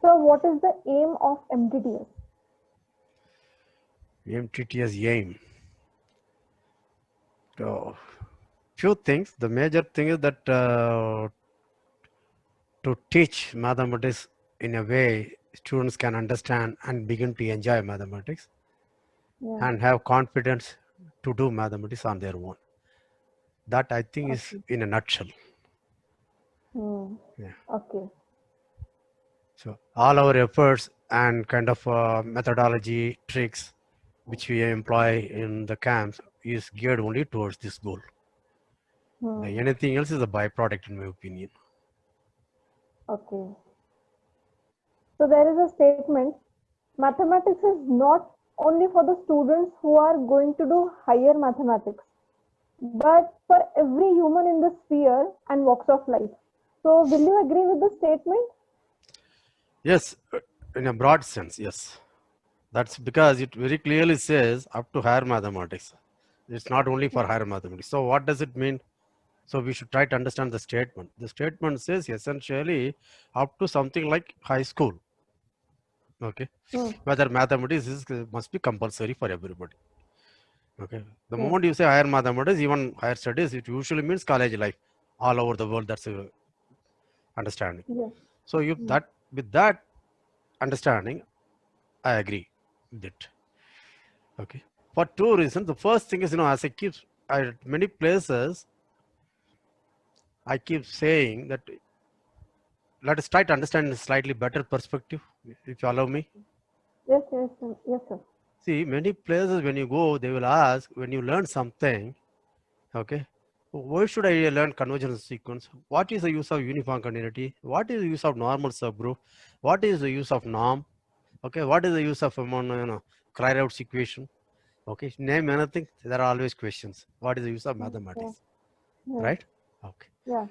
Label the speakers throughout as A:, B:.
A: So what is the aim of MTTS?
B: MTTS aim. So, few things. The major thing is that to teach mathematics in a way students can understand and begin to enjoy mathematics
A: Yeah.
B: and have confidence to do mathematics on their own. That I think is
A: Okay.
B: in a nutshell.
A: Hmm.
B: Yeah.
A: Okay.
B: So all our efforts and kind of methodology tricks which we employ in the camps is geared only towards this goal.
A: Hmm.
B: Anything else is a byproduct in my opinion.
A: Okay. So there is a statement, mathematics is not only for the students who are going to do higher mathematics, but for every human in the sphere and walks of life. So will you agree with the statement?
B: Yes, in a broad sense, yes. That's because it very clearly says up to higher mathematics. It's not only for higher mathematics. So what does it mean? So we should try to understand the statement. The statement says essentially up to something like high school. Okay.
A: Hmm.
B: Whether mathematics is must be compulsory for everybody. Okay. The
A: Yes.
B: moment you say higher mathematics, even higher studies, it usually means college life all over the world. That's a understanding.
A: Yes.
B: So if
A: Hmm.
B: that with that understanding, I agree with it. Okay. For two reasons. The first thing is, as at many places, I keep saying that let us try to understand in a slightly better perspective, if you allow me.
A: Yes. Yes. Yes, sir.
B: See, many places when you go, they will ask when you learn something, okay, why should I learn convergence sequence? What is the use of uniform continuity? What is the use of normal subgroup? What is the use of norm? Okay, what is the use of Rout's equation? Okay, name anything. There are always questions. What is the use of
A: Yeah.
B: mathematics?
A: Yeah.
B: Right? Okay.
A: Yeah.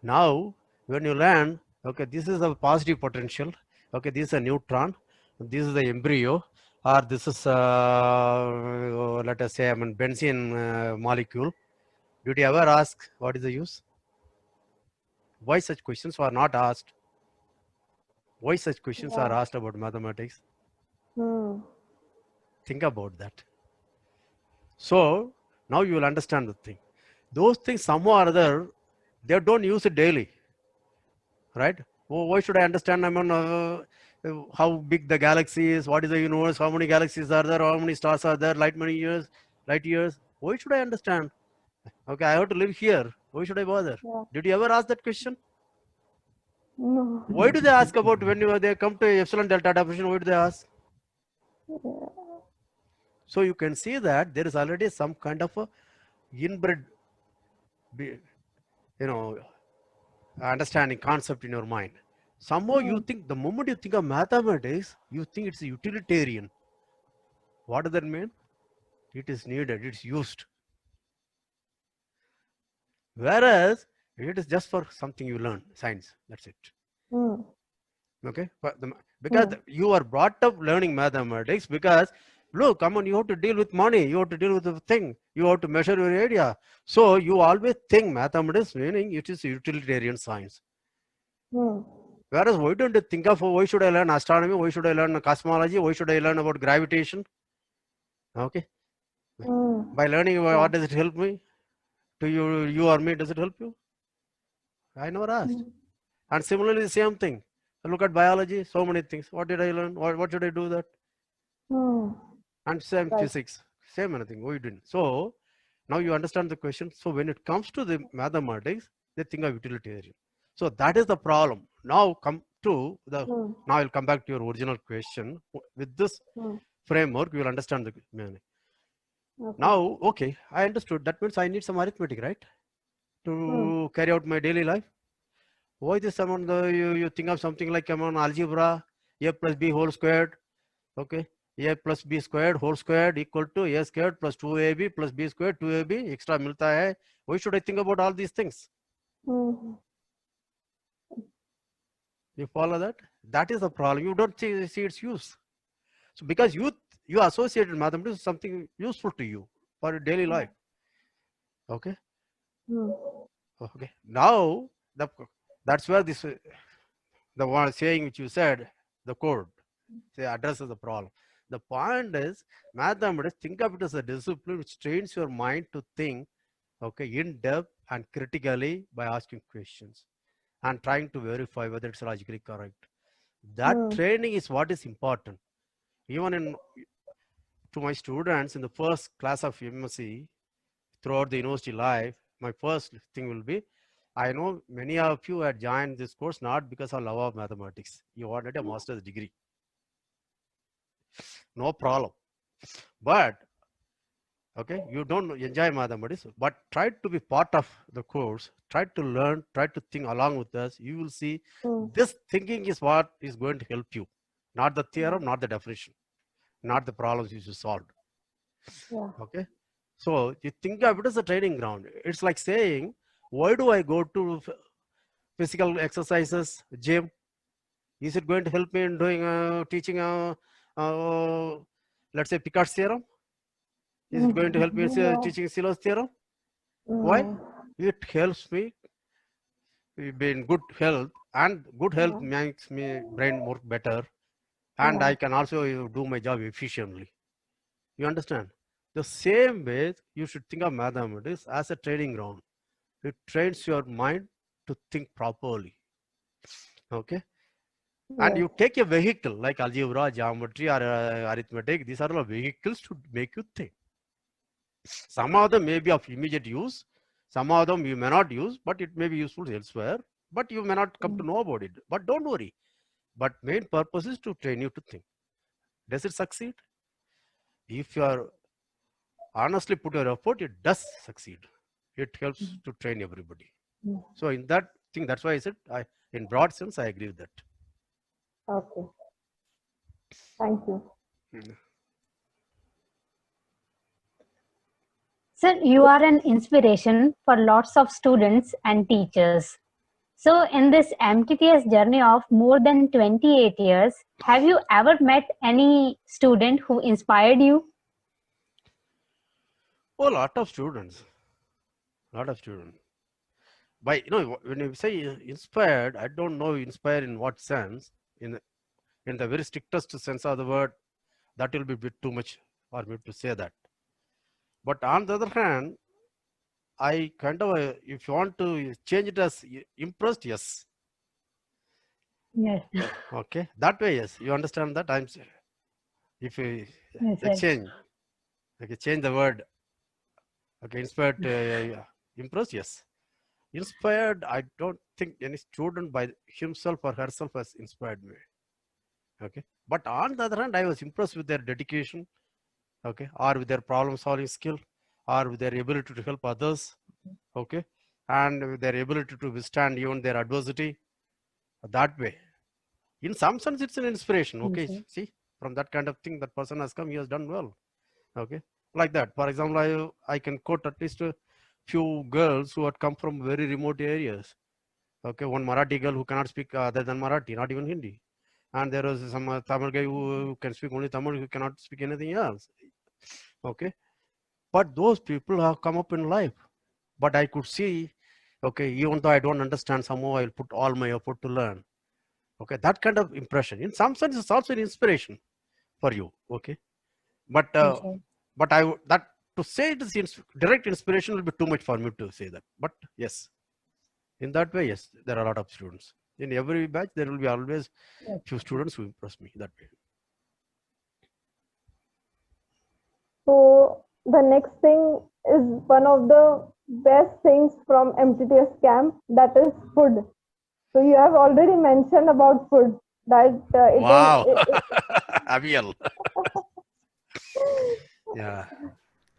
B: Now, when you learn, okay, this is a positive potential. Okay, this is a neutron. This is the embryo, or this is let us say, benzene molecule. Did you ever ask what is the use? Why such questions are not asked? Why such questions are
A: Yeah.
B: asked about mathematics?
A: Hmm.
B: Think about that. So now you will understand the thing. Those things somehow or other, they don't use it daily, right? Why should I understand? How big the galaxy is, what is the universe, how many galaxies are there, how many stars are there, light years. Why should I understand? Okay, I have to live here. Why should I bother?
A: Yeah.
B: Did you ever ask that question? Why
A: No.
B: do they ask about when they come to epsilon delta definition? Why do they ask?
A: Yeah.
B: So you can see that there is already some kind of a inbred, be- you know, understanding concept in your mind. Somehow you
A: Hmm.
B: think the moment you think of mathematics, you think it's a utilitarian. What does that mean? It is needed, it's used. Whereas it is just for something you learn, science. That's it.
A: Hmm.
B: Okay? Because
A: Hmm.
B: you are brought up learning mathematics because look, come on, you have to deal with money, you have to deal with the thing, you have to measure your area. So you always think mathematics meaning it is utilitarian science.
A: Hmm.
B: Whereas why don't you think of why should I learn astronomy? Why should I learn cosmology? Why should I learn about gravitation? Okay.
A: Hmm.
B: By learning,
A: Yeah.
B: what does it help me? To you or me, does it help you? I never asked.
A: Hmm.
B: And similarly, the same thing. Look at biology, so many things. What did I learn? What should I do that?
A: Hmm.
B: And same
A: Right.
B: physics, same anything. We didn't. So now you understand the question. So when it comes to the mathematics, they think of utilitarian. So that is the problem. Now come to the.
A: Hmm.
B: Now I'll come back to your original question. With this
A: Hmm.
B: framework, you will understand the meaning.
A: Okay.
B: Now, okay, I understood. That means I need some arithmetic, right,
A: Hmm.
B: to carry out my daily life. Why this amount? You think of something like algebra, a plus b whole squared. Okay, a plus b squared whole squared equal to a squared plus 2ab plus b squared 2ab extra milta hai. Why should I think about all these things?
A: Hmm.
B: You follow that? That is the problem. You don't see its use. So because you associated mathematics with something useful to you for your daily
A: Yeah.
B: life. Okay.
A: Hmm.
B: Okay. Now the that's where this the one saying which you said. the code. Say addresses the problem. The point is, mathematics, think of it as a discipline which trains your mind to think, okay, in depth and critically by asking questions and trying to verify whether it's logically correct. That training is what is important. Even in to my students in the first class of MSc throughout the university life, my first thing will be, I know many of you had joined this course not because of love of mathematics. You wanted a master's degree. No problem. But okay, you don't enjoy mathematics, but try to be part of the course, try to learn, try to think along with us. You will see this thinking is what is going to help you, not the theorem, not the definition, not the problems you should solve.
A: Yeah.
B: Okay, so you think of it as a training ground. It's like saying, why do I go to physical exercises gym? Is it going to help me in doing teaching uh, let's say Picard's theorem? Is it going to help me in
A: No.
B: teaching Silo's theorem? Why?
A: No.
B: It helps me be in good health, and good health
A: Yeah.
B: makes me brain work better, and
A: Yeah.
B: I can also do my job efficiently. You understand? The same way you should think of mathematics as a training ground. It trains your mind to think properly. Okay, and
A: Yes.
B: you take a vehicle like algebra, geometry, or arithmetic. These are all vehicles to make you think. Some of them may be of immediate use, some of them you may not use, but it may be useful elsewhere, but you may not come to know about it. But don't worry. But main purpose is to train you to think. Does it succeed? If you are honestly put your effort, it does succeed. It helps to train everybody. So in that thing, that's why I said, in broad sense, I agree with that.
A: Okay. Thank you.
C: Sir, you are an inspiration for lots of students and teachers. So, in this MTTS journey of more than 28 years, have you ever met any student who inspired you?
B: Oh, a lot of students. By when you say inspired, I don't know inspired in what sense. In the very strictest sense of the word, that will be a bit too much for me to say that. But on the other hand, I kind of, if you want to change it as impressed, yes.
C: Yes.
B: Okay, that way, yes. You understand that? If you
C: Yes,
B: change, okay, change the word. Okay, inspired, impressed, yes. Inspired, I don't think any student by himself or herself has inspired me. Okay, but on the other hand, I was impressed with their dedication, okay, or with their problem solving skill, or with their ability to help others, okay, and with their ability to withstand even their adversity. That way, in some sense, it's an inspiration. Okay, see, from that kind of thing, that person has come, he has done well. Okay, like that. For example, I can quote at least a few girls who had come from very remote areas. Okay, one Marathi girl who cannot speak other than Marathi, not even Hindi. And there was some Tamil guy who can speak only Tamil, who cannot speak anything else. Okay, but those people have come up in life. But I could see, okay, even though I don't understand, somehow I'll put all my effort to learn. Okay, that kind of impression. In some sense, it's also an inspiration for you. Okay, but that to say it is direct inspiration will be too much for me to say that. But yes, in that way, yes, there are a lot of students. In every batch, there will be always few students who impress me that way.
A: So the next thing is one of the best things from MTTS camp, that is food. So you have already mentioned about food, that
B: Wow, Abiel. Yeah,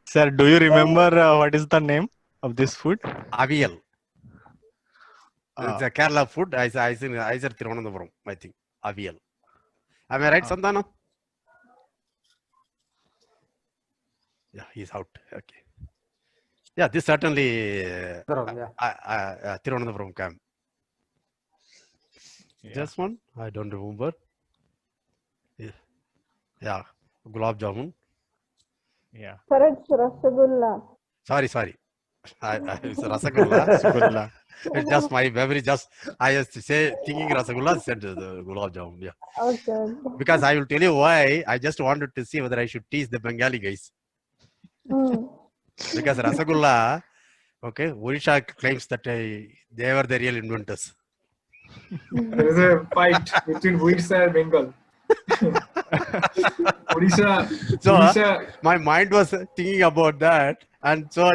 D: Sir, do you remember what is the name of this food?
B: Avial. It's a Kerala food. I said Thiruvananthapuram, I think. Avial. Am I right, Santana? Yeah, he's out. Okay. Yeah, this certainly Thiruvananthapuram camp. This one, I don't remember. Yeah, Gulab Jamun.
D: Yeah.
A: Sir, it's Rasgulla.
B: Sorry. It's Rasagulla.
D: Rasgulla.
B: It's just my memory. Just I used to say thinking Rasagulla said the gulab jamun. Yeah,
A: Okay.
B: because I will tell you why. I just wanted to see whether I should teach the Bengali guys.
A: Hmm.
B: Because Rasagulla, okay, Odisha claims that they were the real inventors.
E: There is a fight between Odisha and Bengal.
B: So
E: Odisha,
B: my mind was thinking about that, and so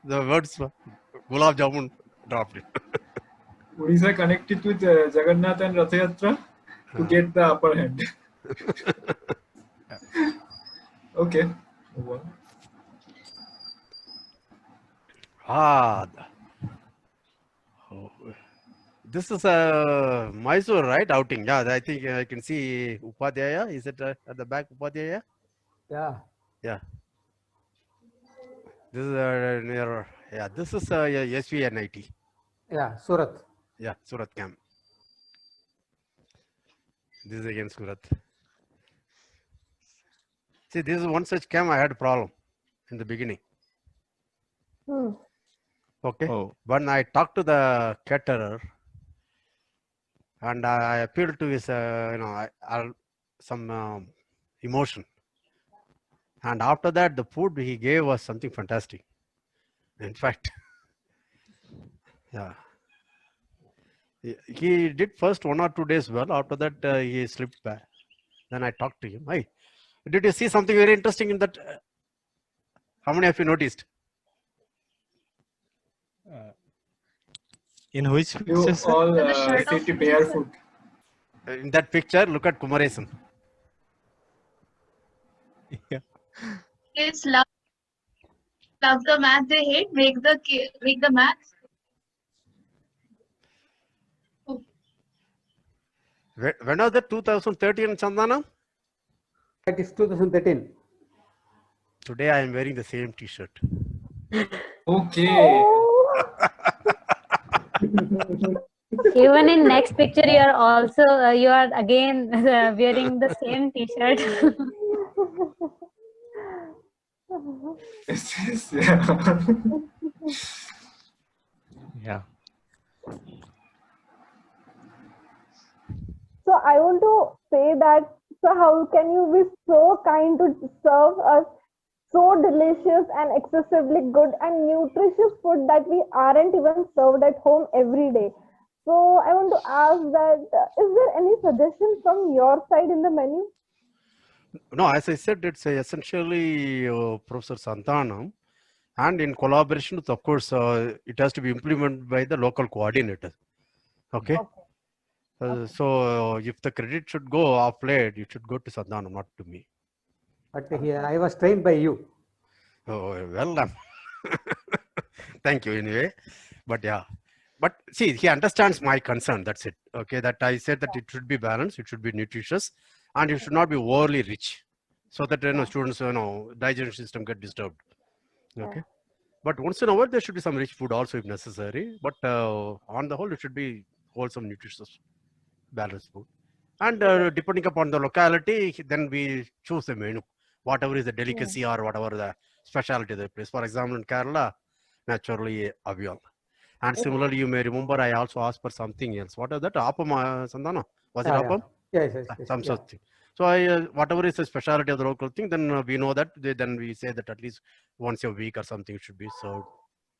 B: the words gulab jamun dropped it.
E: Odisha connected with Jagannath and Rath Yatra to get the upper hand. Okay. Move on.
B: Ah, oh, this is a Mysore, right? Outing. Yeah, I think I can see Upadhyaya. Is it at the back, Upadhyaya?
F: Yeah,
B: Yeah. This is near. Yeah, this is SVNIT.
F: yeah, Surat.
B: Yeah, Surat camp. This is again Surat. See, this is one such camp I had a problem in the beginning.
A: Hmm.
B: Okay.
D: Oh,
B: When I talked to the caterer and I appealed to his, some emotion. And after that, the food he gave was something fantastic. In fact, yeah. He did first 1 or 2 days well. After that, he slipped back. Then I talked to him. Hey, did you see something very interesting in that? How many of you noticed?
D: in which
E: You
D: picture, sir?
E: all
G: The shirt of
E: sit barefoot.
B: In that picture, look at Kumaresan.
D: Yeah.
G: kids love the math they hate, make the math.
B: When was that? 2013, Chandana?
F: It is 2013.
B: Today I am wearing the same T-shirt.
E: Okay.
A: Oh.
C: Even in next picture, you are also you are again wearing the same T-shirt.
E: Yeah.
D: Yeah.
A: So I want to say that, so how can you be so kind to serve us so delicious and excessively good and nutritious food that we aren't even served at home every day? So I want to ask that, is there any suggestion from your side in the menu?
B: No, as I said, it's essentially Professor Santanam, and in collaboration with, of course, it has to be implemented by the local coordinator. Okay. So if the credit should go off plate, it should go to Santanam, not to me.
F: But here I was trained by you.
B: Oh, well, thank you anyway. But yeah, but see, he understands my concern. That's it. Okay, that I said that it should be balanced, it should be nutritious, and it should not be overly rich, so that students, digestion system get disturbed. Okay, but once in a while there should be some rich food also if necessary. But on the whole, it should be wholesome, nutritious, balanced food. And depending upon the locality, then we choose the menu, whatever is the delicacy or whatever the specialty of the place. For example, in Kerala, naturally avial. And similarly, you may remember I also asked for something else. What is that? Appam, Sandana? Was it
F: Yeah,
B: appam?
F: Yes, yes,
B: Some
F: yeah.
B: such thing. So whatever is the specialty of the local thing, then we know that. Then we say that at least once a week or something should be served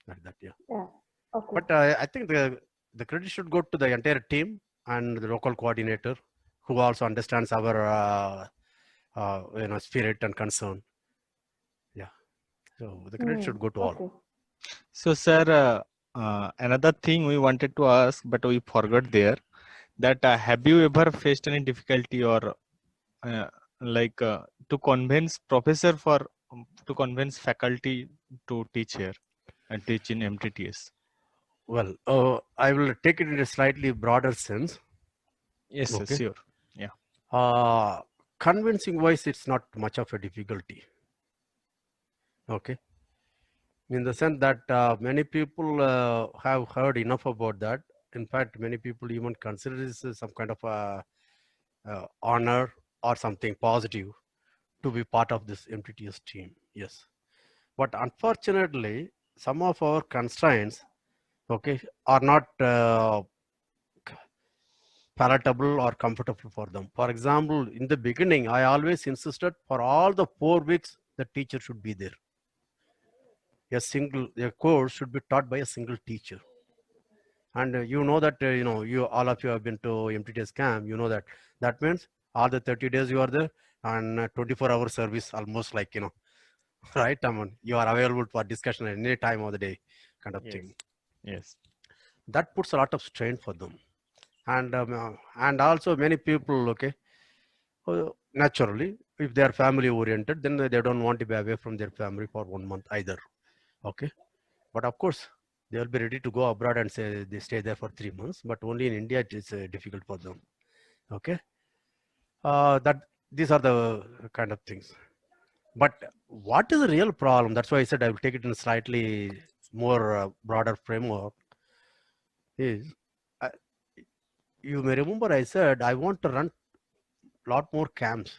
B: like that. Yeah.
A: Yeah. Okay.
B: But I think the credit should go to the entire team and the local coordinator, who also understands our spirit and concern. Yeah. So the credit should go to all.
A: Okay.
D: So, sir, another thing we wanted to ask, but we forgot there, that have you ever faced any difficulty or to convince professor to convince faculty to teach here and teach in MTTS?
B: Well, I will take it in a slightly broader sense.
D: Yes, sir,
B: Okay.
D: sure. Yeah.
B: Convincing wise, it's not much of a difficulty. Okay. In the sense that many people have heard enough about that. In fact, many people even consider this as some kind of honor or something positive to be part of this MTTS team. Yes. But unfortunately, some of our constraints, okay, are not palatable or comfortable for them. For example, in the beginning, I always insisted for all the 4 weeks, the teacher should be there. A course should be taught by a single teacher. And you know that, you all of you have been to MTTS camp, you know that. That means all the 30 days you are there and 24-hour service, almost like, right? I mean, you are available for discussion at any time of the day, kind of
D: Yes.
B: thing.
D: Yes.
B: That puts a lot of strain for them. And also many people, okay, naturally, if they are family oriented, then they don't want to be away from their family for 1 month either. Okay. But of course, they will be ready to go abroad and say they stay there for 3 months, but only in India it is difficult for them. Okay. That these are the kind of things. But what is the real problem? That's why I said I will take it in a slightly more broader framework. Is you may remember I said I want to run a lot more camps.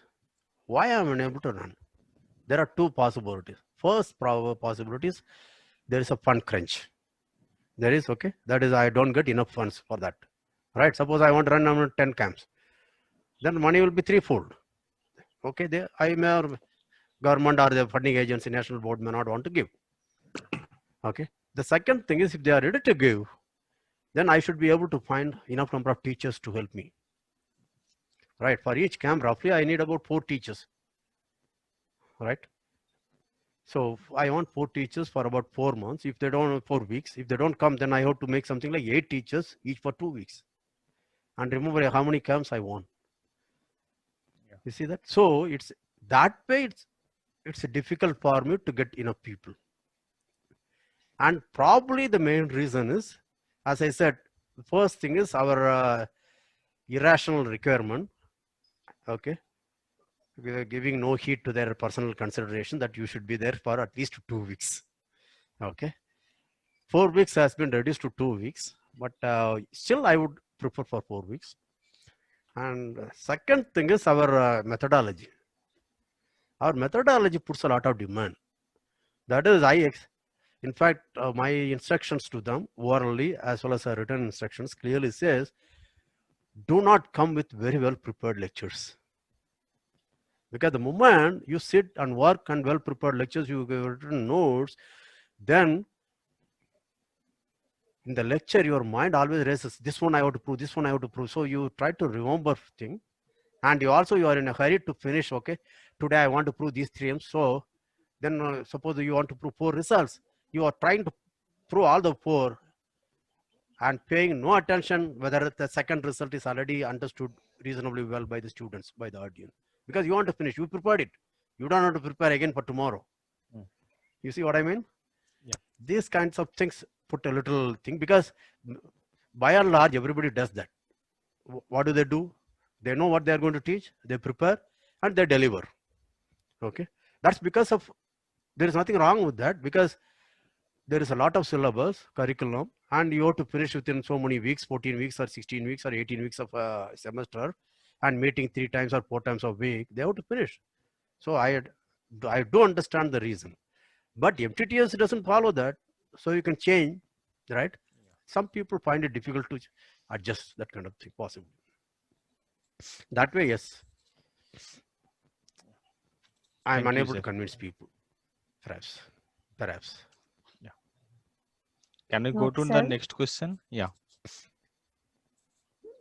B: Why am I unable to run? There are two possibilities. First possibility is there is a fund crunch. There is, okay, that is I don't get enough funds for that. Right? Suppose I want to run 10 camps, then money will be threefold. Okay, I may or government or the funding agency, national board may not want to give. Okay. The second thing is if they are ready to give, then I should be able to find enough number of teachers to help me. Right? For each camp, roughly I need about 4 teachers. Right? So I want 4 teachers for about 4 months. If they don't, 4 weeks. If they don't come, then I have to make something like 8 teachers each for 2 weeks. And remember how many camps I want. Yeah. You see that? So it's that way. It's difficult for me to get enough people. And probably the main reason is, as I said, the first thing is our irrational requirement. Okay. We are giving no heed to their personal consideration that you should be there for at least 2 weeks. Okay. 4 weeks has been reduced to 2 weeks, but still I would prefer for 4 weeks. And second thing is our methodology. Our methodology puts a lot of demand. That is, in fact, my instructions to them orally as well as written instructions clearly says, do not come with very well prepared lectures. Because the moment you sit and work on well prepared lectures, you give written notes, then in the lecture, your mind always races, this one I have to prove, this one I have to prove. So you try to remember things, and you are in a hurry to finish. Okay, today I want to prove these theorems. So then suppose you want to prove 4 results. You are trying to prove all the 4 and paying no attention whether the second result is already understood reasonably well by the students, by the audience. Because you want to finish, you prepared it. You don't want to prepare again for tomorrow. You see what I mean? Yeah. These kinds of things put a little thing, because by and large, everybody does that. What do? They know what they are going to teach, they prepare, and they deliver. Okay. That's because of, there is nothing wrong with that, because there is a lot of syllabus, curriculum, and you have to finish within so many weeks, 14 weeks or 16 weeks or 18 weeks of a semester, and meeting 3 times or 4 times a week, they have to finish. So I do understand the reason. But MTTS doesn't follow that. So you can change, right? Yeah. Some people find it difficult to adjust, that kind of thing, possible. That way, yes. I'm unable to convince people, perhaps.
D: Yeah. Can we go to the next question? Yeah.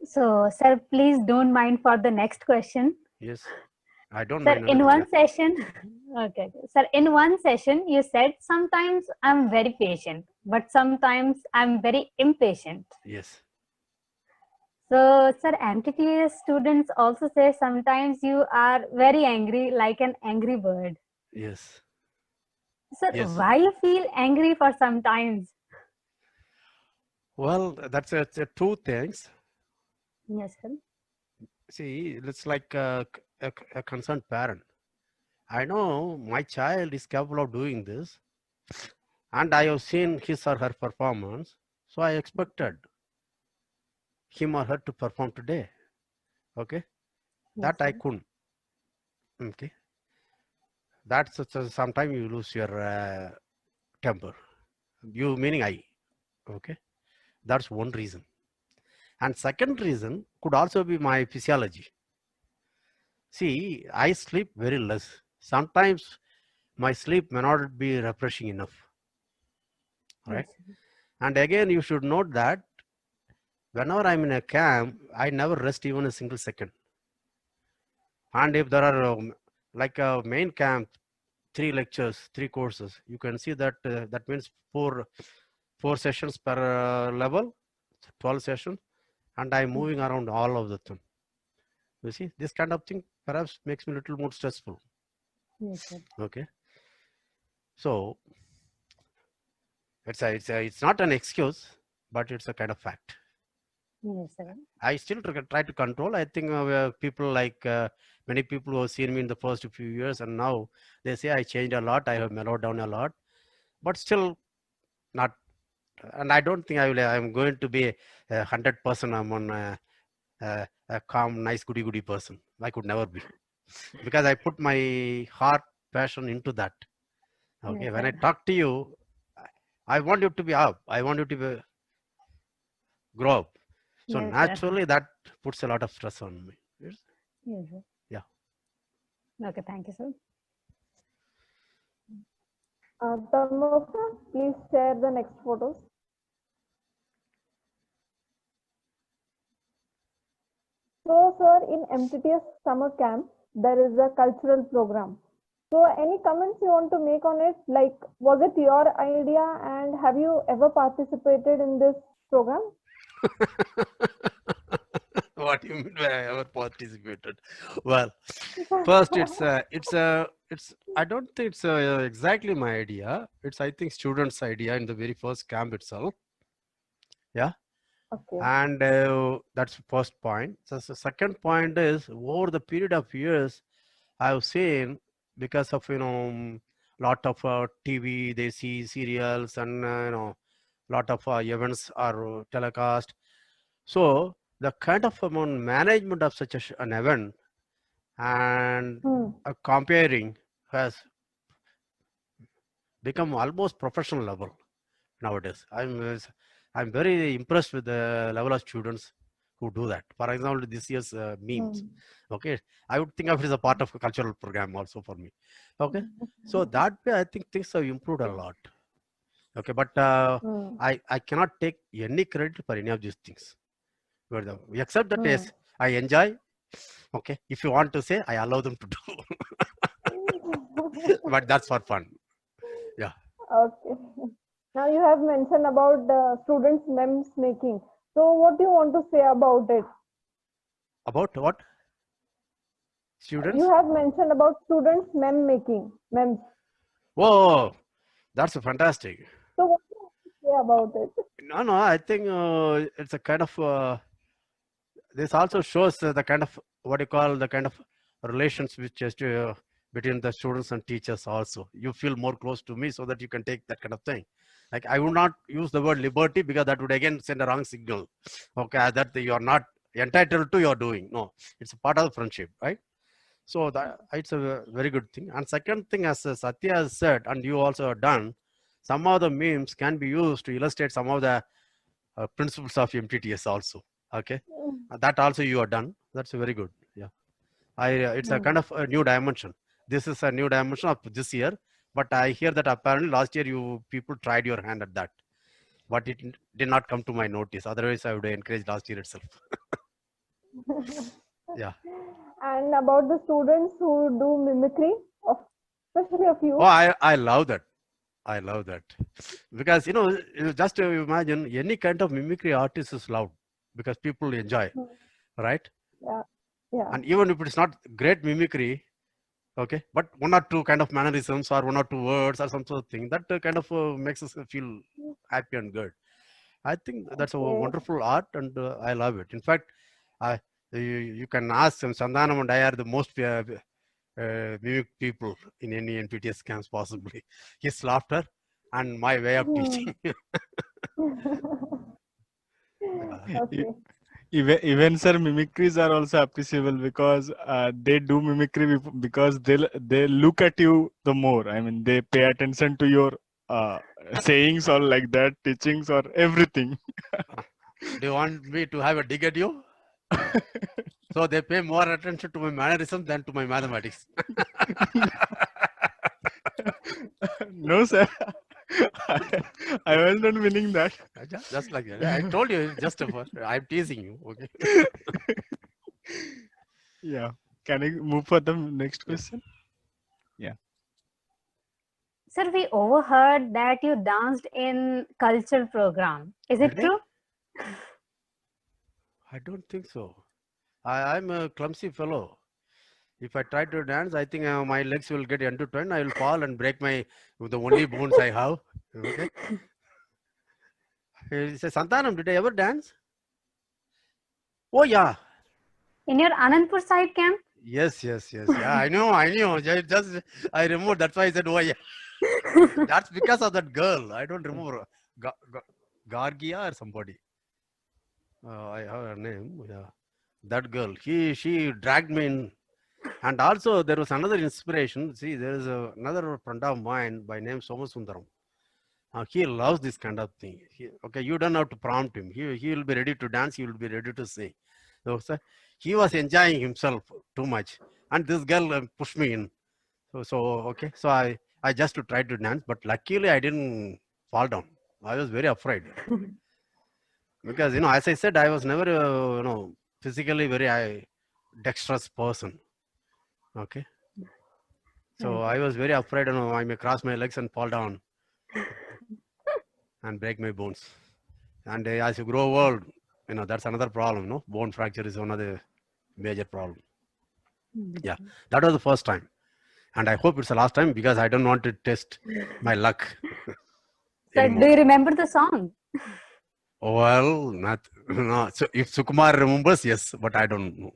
C: So, sir, please don't mind for the next question.
B: Yes, I don't
C: Sir,
B: mind.
C: in one session, okay. Sir, in one session, you said sometimes I'm very patient, but sometimes I'm very impatient.
B: Yes.
C: So, sir, MTTS students also say sometimes you are very angry, like an angry bird.
B: Yes.
C: Sir, why you feel angry for sometimes?
B: Well, that's 2 things.
C: Yes, sir.
B: See, it's like a concerned parent. I know my child is capable of doing this, and I have seen his or her performance, so I expected him or her to perform today. Okay, that I couldn't. Okay, that's sometimes you lose your temper. You meaning I. Okay. That's one reason. And second reason could also be my physiology. See, I sleep very less. Sometimes my sleep may not be refreshing enough. Right.
C: Yes.
B: And again, you should note that whenever I'm in a camp, I never rest even a single second. And if there are like a main camp, 3 lectures, 3 courses, you can see that that means four sessions per level, 12 sessions, and I'm moving around all of them. You see, this kind of thing perhaps makes me a little more stressful.
C: Yes, sir.
B: Okay, so it's not an excuse, but it's a kind of fact.
C: Yes, sir.
B: I still try to control. I think people like many people who have seen me in the first few years, and now they say I changed a lot. I have mellowed down a lot, but still not. And I don't think I'm going to be 100%. I'm on a calm, nice, goody person. I could never be because I put my heart, passion into that. Okay,
C: Yes,
B: when I
C: sir.
B: talk to you, I want you to be up. I want you to be, grow up. So
C: Yes, sir.
B: naturally, that puts a lot of stress on me. Yes?
C: Yes, sir.
B: Yeah.
C: Okay, thank you, sir.
A: Tamoka, please share the next photos. So, sir, in MTTS summer camp, there is a cultural program. So, any comments you want to make on it? Like, was it your idea, and have you ever participated in this program?
B: What do you mean by I ever participated? Well, first it's I don't think it's exactly my idea. It's I think students' idea in the very first camp itself. Yeah,
A: Okay.
B: and that's the first point. So the second point is over the period of years, I've seen because of lot of TV, they see serials and lot of events are telecast. So the kind of management of such an event and comparing has become almost professional level nowadays. I'm very impressed with the level of students who do that. For example, this year's memes. Okay, I would think of it as a part of a cultural program also for me. Okay, so that way I think things have improved a lot. Okay, but I cannot take any credit for any of these things. Except that yes, I enjoy. Okay, if you want to say, I allow them to do, but that's for fun. Yeah.
A: Okay. Now you have mentioned about students memes making. So what do you want to say about it?
B: About what? Students?
A: You have mentioned about students meme making, memes.
B: Whoa, that's fantastic.
A: So what do you want to say about it?
B: No, I think it's a kind of, this also shows the kind of, what you call the kind of relations which is between the students and teachers also. You feel more close to me so that you can take that kind of thing. Like I would not use the word liberty because that would again send a wrong signal. Okay, that you are not entitled to your doing. No, it's a part of the friendship, right? So that it's a very good thing. And second thing, as Satya has said, and you also have done, some of the memes can be used to illustrate some of the principles of MTTS also. Okay, that also you have done. That's very good. Yeah, it's a kind of a new dimension. This is a new dimension of this year, but I hear that apparently last year you people tried your hand at that, but it did not come to my notice. Otherwise, I would have encouraged last year itself. Yeah.
A: And about the students who do mimicry, especially of you.
B: Oh, I love that. I love that because you just imagine any kind of mimicry artist is loved because people enjoy, right?
A: Yeah, yeah.
B: And even if it's not great mimicry, okay, but one or two kind of mannerisms or one or two words or some sort of thing that kind of makes us feel happy and good. I think that's a wonderful art and I love it. In fact, you can ask them. Sandanam and I are the most mimic people in any NPTS camps possibly. His laughter and my way of teaching.
A: Okay.
D: Even sir, mimicries are also appreciable because they do mimicry because they look at you the more. I mean, they pay attention to your sayings or like that, teachings or everything.
B: Do you want me to have a dig at you? So they pay more attention to my mannerism than to my mathematics.
D: No, sir. I was not meaning that.
B: Just like that. I told you, it's just I'm teasing you. Okay.
D: Yeah. Can I move for the next question?
C: Sir, we overheard that you danced in cultural program. Is it
B: Really?
C: true?
B: I don't think so. I'm a clumsy fellow. If I try to dance, I think my legs will get intertwined. I will fall and break the only bones I have. Okay. He says, Santanam, did I ever dance? Oh yeah.
C: In your Anandpur side camp?
B: Yes. Yeah, I know. I remember. That's why I said, oh yeah. That's because of that girl. I don't remember. Gargia or somebody. I have her name. Yeah. That girl. She dragged me in. And also there was another inspiration. See, there is another friend of mine by name Somasundaram. He loves this kind of thing. Okay, you don't have to prompt him. He will be ready to dance. He will be ready to sing. So he was enjoying himself too much. And this girl pushed me in. Okay. So I just tried to dance, but luckily I didn't fall down. I was very afraid. Because, as I said, I was never, physically very dexterous person. Okay. So I was very afraid, I may cross my legs and fall down and break my bones. And as you grow old, that's another problem, bone fracture is one of the major problem. Yeah, that was the first time. And I hope it's the last time because I don't want to test my luck.
C: Sir, do you remember the song?
B: Well, no. So if Sukumar remembers, yes, but I don't know.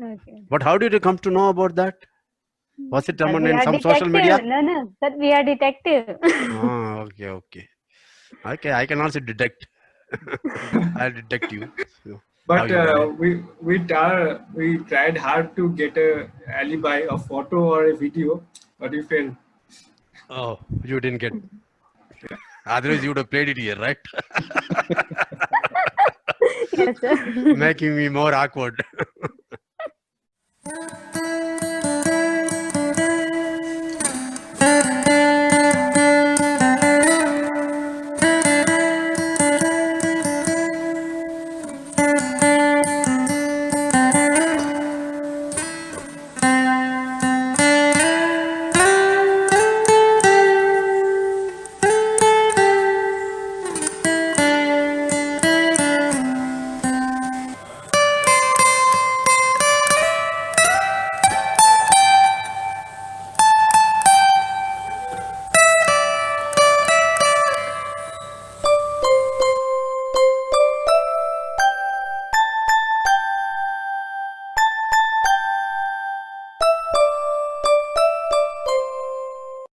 C: Okay.
B: But how did you come to know about that? Was it
C: Sir,
B: someone
C: we
B: in
C: are
B: some social media?
C: detective. No. Sir, we are detective.
B: Oh, okay. Okay, I can also detect. I'll detect you. So,
E: But we tried hard to get a alibi, a photo or a video, but we failed.
B: Oh, you didn't get. Otherwise, you would have played it here, right?
C: Yes, sir.
B: Making me more awkward.